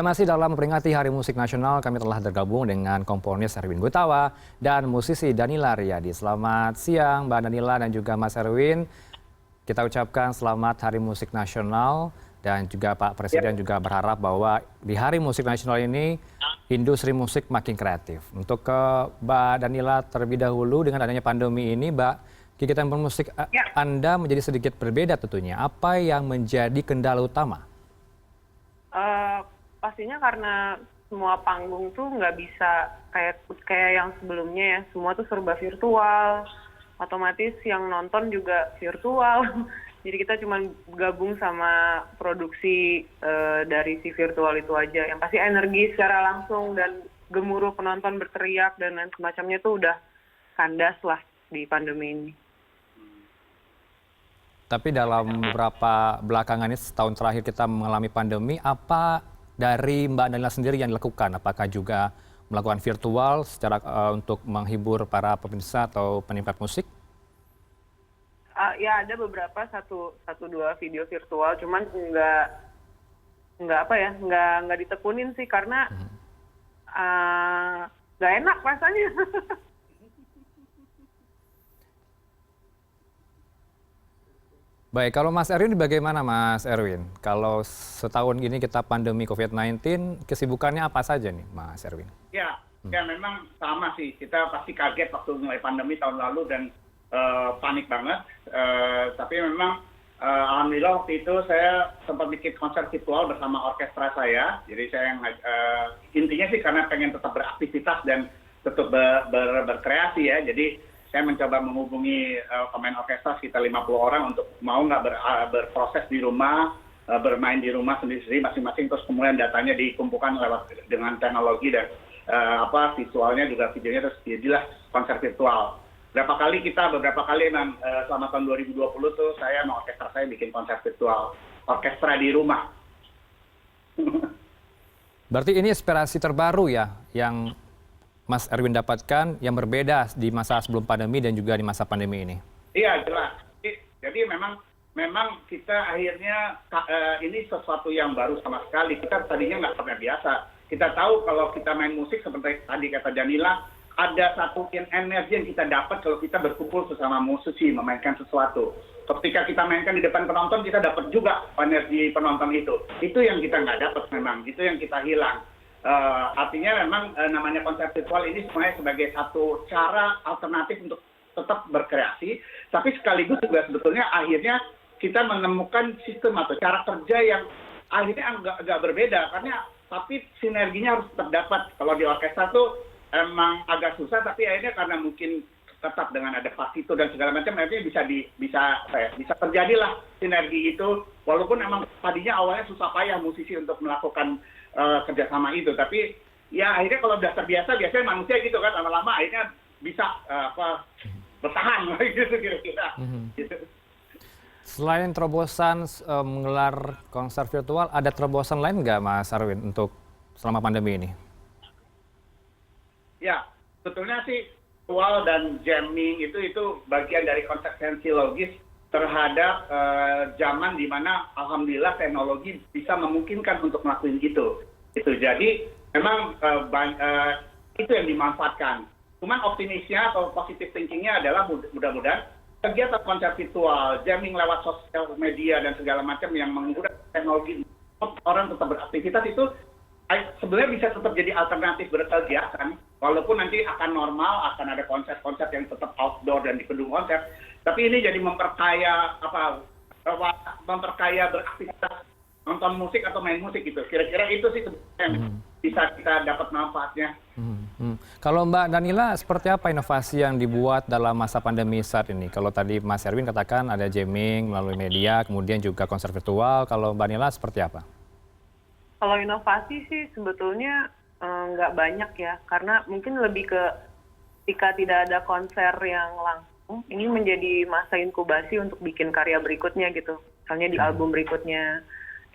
Masih dalam memperingati Hari Musik Nasional, kami telah tergabung dengan komponis Erwin Gutawa dan musisi Danila Riyadi. Selamat siang Mbak Danila dan juga Mas Erwin. Kita ucapkan selamat Hari Musik Nasional dan juga Pak Presiden juga berharap bahwa di Hari Musik Nasional ini industri musik makin kreatif. Untuk ke Mbak Danila terlebih dahulu, dengan adanya pandemi ini, Mbak, kegiatan bermusik Anda menjadi sedikit berbeda tentunya. Apa yang menjadi kendala utama? Pastinya karena semua panggung tuh nggak bisa kayak yang sebelumnya ya, semua tuh serba virtual, otomatis yang nonton juga virtual. Jadi kita cuma gabung sama produksi dari si virtual itu aja. Yang pasti energi secara langsung dan gemuruh penonton berteriak dan lain semacamnya tuh udah kandas lah di pandemi ini. Tapi dalam beberapa belakangan ini, setahun terakhir kita mengalami pandemi, apa dari Mbak Danila sendiri yang dilakukan? Apakah juga melakukan virtual secara untuk menghibur para pemirsa atau penikmat musik? Ya ada beberapa satu dua video virtual, cuman nggak ditekunin sih karena nggak enak rasanya. Baik, kalau Mas Erwin bagaimana Mas Erwin? Kalau setahun ini kita pandemi COVID-19, kesibukannya apa saja nih Mas Erwin? Ya memang sama sih. Kita pasti kaget waktu mulai pandemi tahun lalu dan panik banget. Tapi memang alhamdulillah waktu itu saya sempat bikin konser virtual bersama orkestra saya. Jadi saya yang intinya sih karena pengen tetap beraktivitas dan tetap berkreasi ya. Jadi saya mencoba menghubungi pemain orkestra sekitar 50 orang untuk mau nggak berproses di rumah, bermain di rumah sendiri-sendiri masing-masing, terus kemudian datanya dikumpulkan lewat dengan teknologi dan visualnya juga videonya, terus jadilah konser virtual. Beberapa kali memang selama tahun 2020 tuh saya sama orkestra saya bikin konser virtual, orkestra di rumah. Berarti ini inspirasi terbaru ya yang Mas Erwin dapatkan yang berbeda di masa sebelum pandemi dan juga di masa pandemi ini? Iya, jelas. Jadi memang kita akhirnya ini sesuatu yang baru sama sekali. Kita tadinya nggak pernah biasa. Kita tahu kalau kita main musik seperti tadi kata Danila, ada satu energi yang kita dapat kalau kita berkumpul sesama musisi memainkan sesuatu. Ketika kita mainkan di depan penonton, kita dapat juga energi penonton itu. Itu yang kita nggak dapat memang, itu yang kita hilang. Artinya memang namanya konser virtual ini sebenarnya sebagai satu cara alternatif untuk tetap berkreasi, tapi sekaligus juga sebetulnya akhirnya kita menemukan sistem atau cara kerja yang akhirnya agak berbeda, tapi sinerginya harus tetap dapat. Kalau di orkestra tuh emang agak susah, tapi akhirnya karena mungkin tetap dengan ada partito dan segala macam, akhirnya bisa terjadilah sinergi itu, walaupun emang tadinya awalnya susah payah musisi untuk melakukan kerjasama itu, tapi ya akhirnya kalau udah terbiasa, biasanya manusia gitu kan, lama-lama akhirnya bisa bertahan gitu kira-kira. Gitu. Selain terobosan menggelar konser virtual, ada terobosan lain nggak Mas Erwin untuk selama pandemi ini? Ya, sebetulnya sih virtual dan jamming itu bagian dari konsekuensi logis terhadap zaman di mana alhamdulillah teknologi bisa memungkinkan untuk melakukan itu. Jadi memang itu yang dimanfaatkan. Cuman optimisnya atau positive thinkingnya adalah mudah-mudahan kegiatan konser virtual, jamming lewat sosial media dan segala macam yang menggunakan teknologi orang tetap beraktivitas itu sebenarnya bisa tetap jadi alternatif berkegiatan, walaupun nanti akan normal, akan ada konser-konser yang tetap outdoor dan di gedung konser, tapi ini jadi memperkaya beraktivitas, nonton musik atau main musik gitu. Kira-kira itu sih yang bisa kita dapat manfaatnya. Kalau Mbak Danila, seperti apa inovasi yang dibuat dalam masa pandemi saat ini? Kalau tadi Mas Erwin katakan ada jamming melalui media, kemudian juga konser virtual. Kalau Mbak Danila seperti apa? Kalau inovasi sih sebetulnya nggak banyak ya, karena mungkin lebih ke ketika tidak ada konser yang langsung, ini menjadi masa inkubasi untuk bikin karya berikutnya gitu, misalnya di album berikutnya.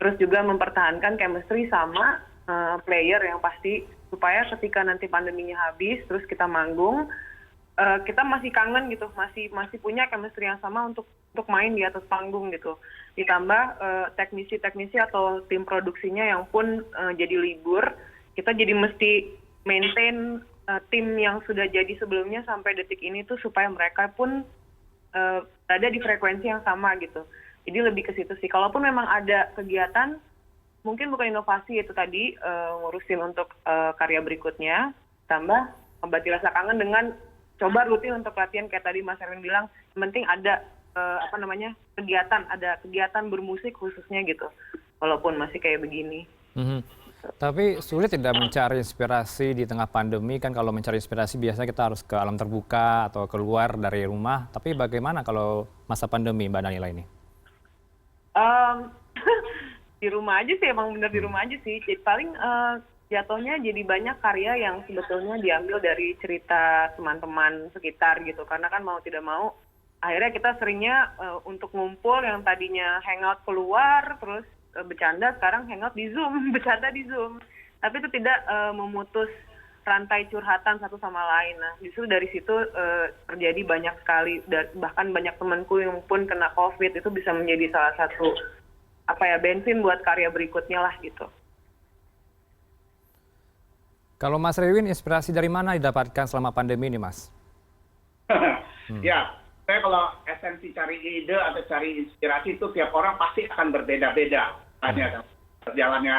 Terus juga mempertahankan chemistry sama player yang pasti, supaya ketika nanti pandeminya habis, terus kita manggung, kita masih kangen gitu, masih punya chemistry yang sama untuk main di atas panggung gitu. Ditambah teknisi-teknisi atau tim produksinya yang pun jadi libur, kita jadi mesti maintain tim yang sudah jadi sebelumnya sampai detik ini tuh supaya mereka pun berada di frekuensi yang sama gitu. Jadi lebih ke situ sih. Kalaupun memang ada kegiatan, mungkin bukan inovasi itu tadi, ngurusin untuk karya berikutnya, tambah obati rasa kangen dengan coba rutin untuk latihan kayak tadi Mas Erwin bilang, yang penting ada kegiatan bermusik khususnya gitu, walaupun masih kayak begini. Tapi sulit tidak mencari inspirasi di tengah pandemi, kan kalau mencari inspirasi biasanya kita harus ke alam terbuka atau keluar dari rumah. Tapi bagaimana kalau masa pandemi, Mbak Danila ini? Di rumah aja sih, emang bener di rumah aja sih. Jadi paling jatuhnya jadi banyak karya yang sebetulnya diambil dari cerita teman-teman sekitar gitu. Karena kan mau tidak mau, akhirnya kita seringnya untuk ngumpul yang tadinya hangout keluar, terus bercanda, sekarang hangout di Zoom, bercanda di Zoom. Tapi itu tidak memutus rantai curhatan satu sama lain. Nah, justru dari situ terjadi banyak sekali, bahkan banyak temanku yang pun kena COVID, itu bisa menjadi salah satu bensin buat karya berikutnya lah gitu. Kalau Mas Rewin, inspirasi dari mana didapatkan selama pandemi ini, Mas? Ya, saya kalau esensi cari ide atau cari inspirasi itu tiap orang pasti akan berbeda-beda. Hanya jalannya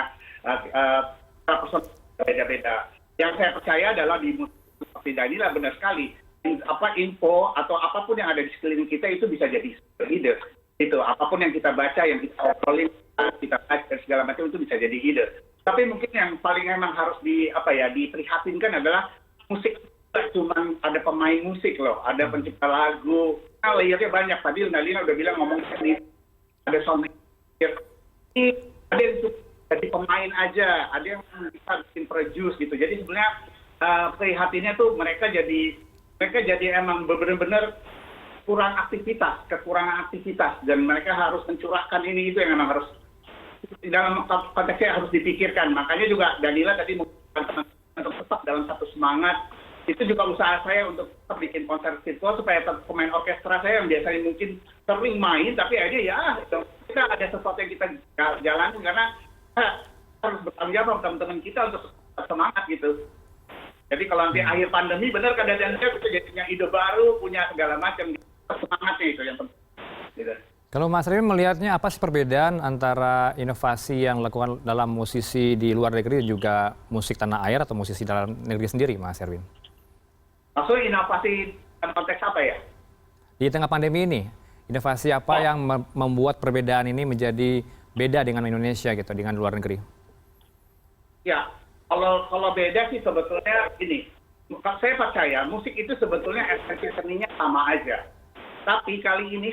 person berbeda-beda. Yang saya percaya adalah di musik seperti Danila benar sekali. Info atau apapun yang ada di sekeliling kita itu bisa jadi ide. Itu apapun yang kita baca, yang kita obrolin, kita baca segala macam itu bisa jadi ide. Tapi mungkin yang paling emang harus diprihatinkan adalah musik. Cuma ada pemain musik loh, ada pencipta lagu. Nah, layernya banyak. Tadi Danila udah bilang ngomong sendiri. Ada sound ada yang jadi pemain aja, ada yang bisa bikin produce gitu. Jadi sebenarnya prihatinnya tuh mereka jadi emang benar-benar kekurangan aktivitas, dan mereka harus mencurahkan ini itu yang memang harus dalam konteksnya harus dipikirkan. Makanya juga Danila tadi mengatakan untuk tetap dalam satu semangat. Itu juga usaha saya untuk tetap bikin konser virtual supaya pemain orkestra saya yang biasanya mungkin sering main, tapi akhirnya kita ada sesuatu yang kita jalani karena harus bertanggung jawab teman-teman kita untuk semangat gitu. Jadi kalau nanti akhir pandemi benar keadaan saya bisa jadinya ide baru, punya segala macam, semangatnya itu yang penting. Gitu. Kalau Mas Rewin melihatnya apa sih perbedaan antara inovasi yang dilakukan dalam musisi di luar negeri dan juga musik tanah air atau musisi dalam negeri sendiri, Mas Erwin? Maksudnya inovasi dalam konteks apa ya? Di tengah pandemi ini, inovasi apa yang membuat perbedaan ini menjadi beda dengan Indonesia gitu, dengan luar negeri? Ya, kalau beda sih sebetulnya ini. Saya percaya musik itu sebetulnya esensi seninya sama aja. Tapi kali ini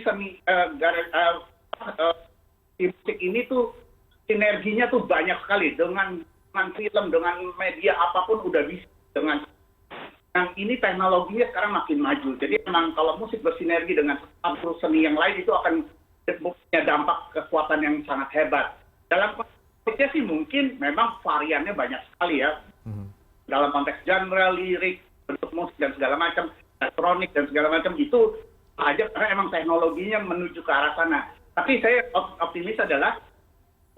di musik ini tuh sinerginya tuh banyak sekali dengan film, dengan media apapun udah bisa dengan. Nah, ini teknologinya sekarang makin maju. Jadi memang kalau musik bersinergi dengan satu seni yang lain itu akan punya dampak kekuatan yang sangat hebat. Dalam konteksnya sih mungkin memang variannya banyak sekali ya. Dalam konteks genre, lirik, bentuk musik dan segala macam, elektronik dan segala macam itu aja karena emang teknologinya menuju ke arah sana. Tapi saya optimis adalah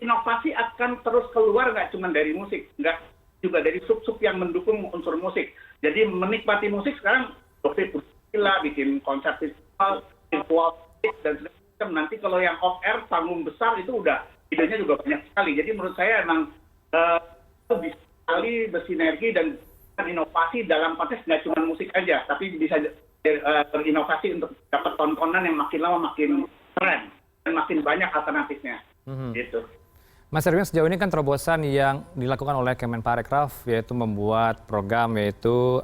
inovasi akan terus keluar nggak cuma dari musik, nggak juga dari sub-sub yang mendukung unsur musik. Jadi menikmati musik sekarang gila, bikin konser virtual dan segala macam. Nanti kalau yang off air panggung besar itu udah idenya juga banyak sekali. Jadi menurut saya emang bisa sekali bersinergi dan inovasi dalam konteks nggak cuma musik aja, tapi bisa berinovasi untuk dapat tontonan yang makin lama makin keren dan makin banyak alternatifnya. Gitu. Mas Erwin, sejauh ini kan terobosan yang dilakukan oleh Kemenparekraf yaitu membuat program yaitu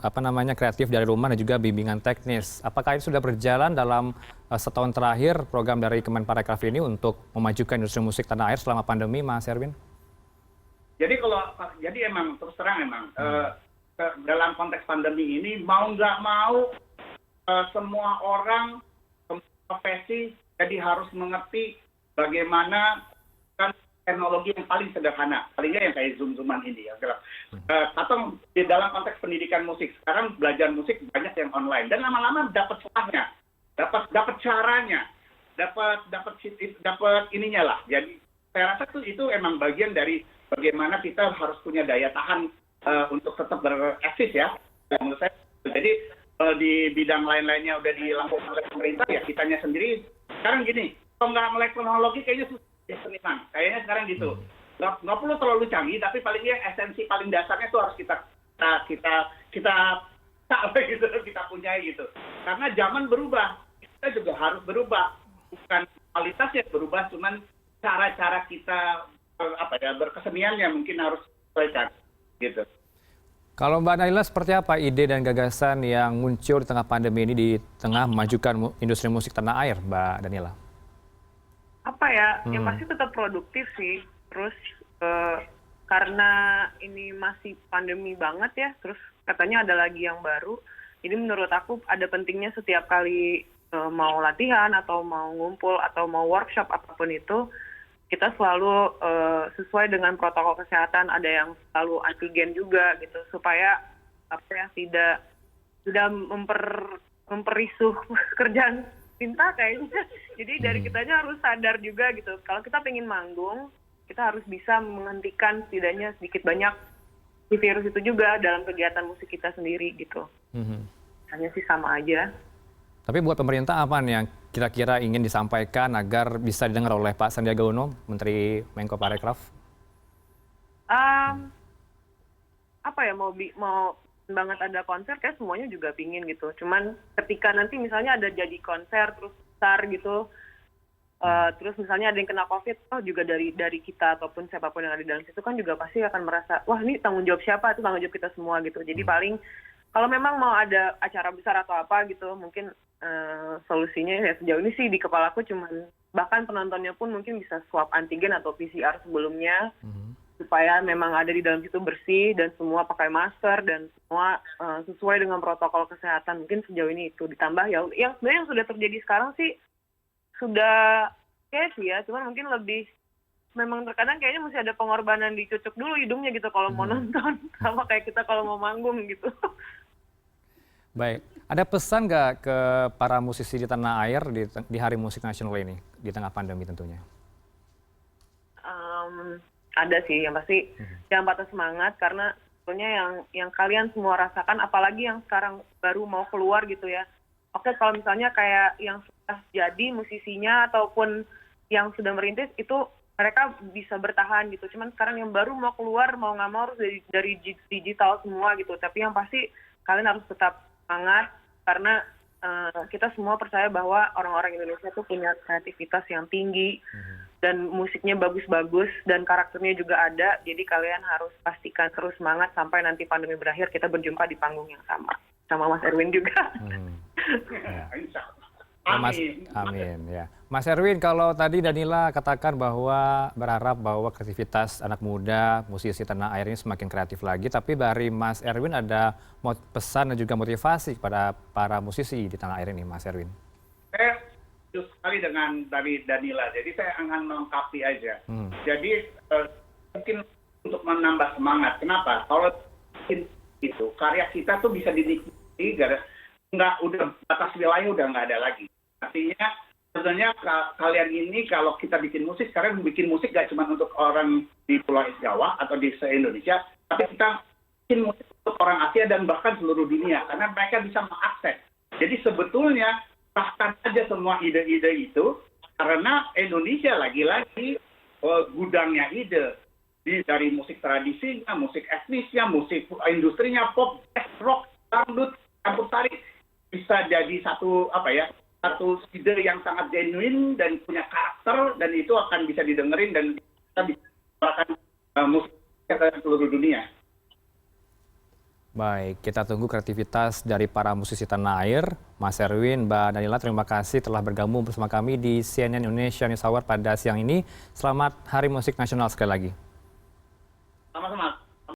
kreatif dari rumah dan juga bimbingan teknis. Apakah ini sudah berjalan dalam setahun terakhir program dari Kemenparekraf ini untuk memajukan industri musik tanah air selama pandemi, Mas Erwin? Jadi emang terus terang dalam konteks pandemi ini mau nggak mau semua orang, semua profesi jadi harus mengerti bagaimana teknologi yang paling sederhana, palingnya yang kayak zoom-zooman ini ya. atau di dalam konteks pendidikan musik. Sekarang belajar musik banyak yang online dan lama-lama dapat celahnya, dapat caranya, dapat ininya lah. Jadi saya rasa itu emang bagian dari bagaimana kita harus punya daya tahan untuk tetap bereksis ya. Menurut saya. Jadi di bidang lain-lainnya udah dilakukan oleh pemerintah ya kitanya sendiri. Sekarang gini, kalau nggak melek teknologi kayaknya susah seniman. Kayaknya sekarang gitu. Nggak perlu terlalu canggih, tapi paling yang esensi paling dasarnya itu harus kita gitu, kita punyai gitu. Karena zaman berubah, kita juga harus berubah. Bukan kualitasnya berubah, cuman cara-cara kita berkeseniannya mungkin harus sesuaikan gitu. Kalau Mbak Danila, seperti apa ide dan gagasan yang muncul di tengah pandemi ini di tengah memajukan industri musik tanah air, Mbak Danila? Apa ya, yang pasti tetap produktif sih. Terus karena ini masih pandemi banget ya, terus katanya ada lagi yang baru. Jadi menurut aku ada pentingnya setiap kali mau latihan atau mau ngumpul atau mau workshop apapun itu, kita selalu sesuai dengan protokol kesehatan, ada yang selalu antigen juga gitu, supaya tidak memperisuh kerjaan cinta kayaknya. Jadi dari kitanya harus sadar juga gitu, kalau kita pengen manggung, kita harus bisa menghentikan setidaknya sedikit banyak si virus itu juga dalam kegiatan musik kita sendiri gitu. Hanya sih sama aja. Tapi buat pemerintah apa nih yang kira-kira ingin disampaikan agar bisa didengar oleh Pak Sandiaga Uno, Menteri Menko Parekraf? Apa ya, mau banget ada konser, kayak semuanya juga pingin gitu. Cuman ketika nanti misalnya ada jadi konser terus besar gitu, terus misalnya ada yang kena COVID, juga dari kita ataupun siapapun yang ada di dalam situ kan juga pasti akan merasa, wah ini tanggung jawab siapa? Itu tanggung jawab kita semua gitu. Jadi paling kalau memang mau ada acara besar atau apa gitu, mungkin solusinya ya sejauh ini sih di kepalaku cuman bahkan penontonnya pun mungkin bisa swab antigen atau PCR sebelumnya, supaya memang ada di dalam situ bersih dan semua pakai masker dan semua sesuai dengan protokol kesehatan. Mungkin sejauh ini itu ditambah ya yang sebenarnya yang sudah terjadi sekarang sih sudah sih ya, cuman mungkin lebih memang terkadang kayaknya mesti ada pengorbanan, dicucuk dulu hidungnya gitu kalau mau nonton, sama kayak kita kalau mau manggung gitu. Baik, ada pesan nggak ke para musisi di tanah air di Hari Musik Nasional ini, di tengah pandemi tentunya? Ada sih, yang pasti jangan patah semangat, karena sebetulnya yang kalian semua rasakan, apalagi yang sekarang baru mau keluar gitu ya. Oke, kalau misalnya kayak yang sudah jadi musisinya ataupun yang sudah merintis, itu mereka bisa bertahan gitu. Cuman sekarang yang baru mau keluar, mau nggak mau harus dari digital semua gitu. Tapi yang pasti kalian harus tetap semangat, karena kita semua percaya bahwa orang-orang Indonesia tuh punya kreativitas yang tinggi, dan musiknya bagus-bagus, dan karakternya juga ada. Jadi kalian harus pastikan terus semangat sampai nanti pandemi berakhir, kita berjumpa di panggung yang sama Mas Erwin juga. Amin ya. Mas Erwin, kalau tadi Danila katakan bahwa berharap bahwa kreativitas anak muda, musisi tanah air ini semakin kreatif lagi, tapi dari Mas Erwin ada pesan dan juga motivasi kepada para musisi di tanah air ini, Mas Erwin? Saya setuju sekali dengan dari Danila, jadi saya akan melengkapi aja. Jadi mungkin untuk menambah semangat. Kenapa? Kalau itu karya kita tuh bisa dinikmati, nggak udah batas wilayah udah nggak ada lagi. Artinya sebenarnya kalian ini kalau kita bikin musik, sekarang bikin musik gak cuma untuk orang di Pulau Jawa atau di se-Indonesia, tapi kita bikin musik untuk orang Asia dan bahkan seluruh dunia, karena mereka bisa mengakses. Jadi sebetulnya bahkan aja semua ide-ide itu, karena Indonesia lagi-lagi gudangnya ide. Dari musik tradisinya, musik etnisnya, musik industrinya, pop, rock, dangdut, campur sari, bisa jadi satu ide yang sangat genuine dan punya karakter, dan itu akan bisa didengerin dan bisa disuarakan musik ke seluruh dunia. Baik, kita tunggu kreativitas dari para musisi tanah air. Mas Erwin, Mbak Danila, terima kasih telah bergabung bersama kami di CNN Indonesia News Hour pada siang ini. Selamat Hari Musik Nasional sekali lagi. Sama-sama.